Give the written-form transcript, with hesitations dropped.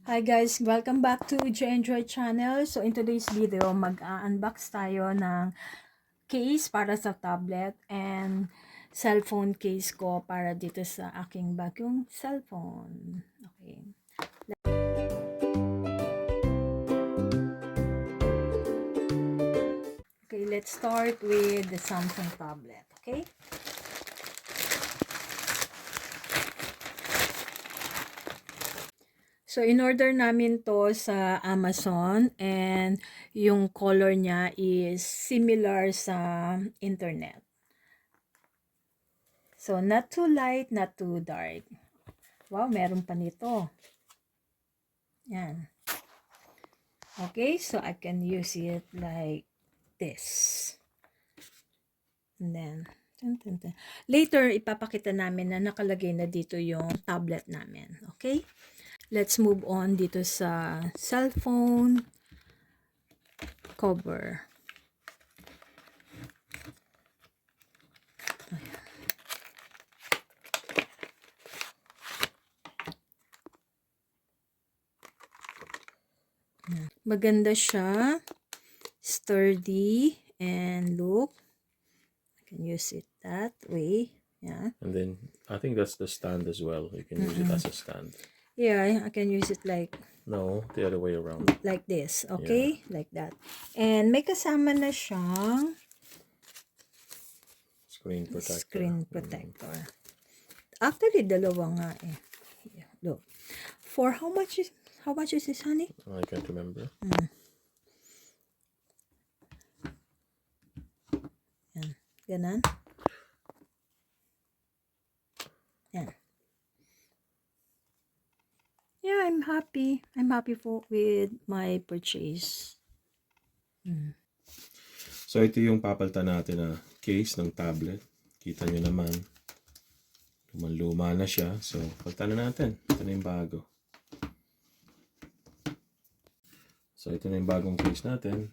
Hi guys, welcome back to JayNJoy channel. So in today's video, mag-unbox tayo ng case para sa tablet and cellphone case ko para dito sa aking bagong cellphone. Okay. Okay, let's start with the Samsung tablet. Okay. So, in-order namin to sa Amazon and yung color niya is similar sa internet. So, not too light, not too dark. Wow, meron pa nito. Yan. Okay, so I can use it like this. And then, later, ipapakita namin na nakalagay na dito yung tablet namin. Okay? Let's move on dito sa cellphone cover. Maganda siya. Sturdy. And look. I can use it that way. Yeah. And then, I think that's the stand as well. You can use it as a stand. Yeah, I can use it like... No, the other way around. Like this. Okay? Yeah. Like that. And may kasama na siyang... Screen protector. Screen protector. Actually, dalawa nga eh. Yeah, look. For how much is this, honey? I can't remember. Yan. Ganon. Yan. Yeah, I'm happy. I'm happy with my purchase. So, ito yung papalitan natin na case ng tablet. Kita nyo naman. Luma na siya. So, palitan na natin. Ito na yung bago. So, ito na yung bagong case natin.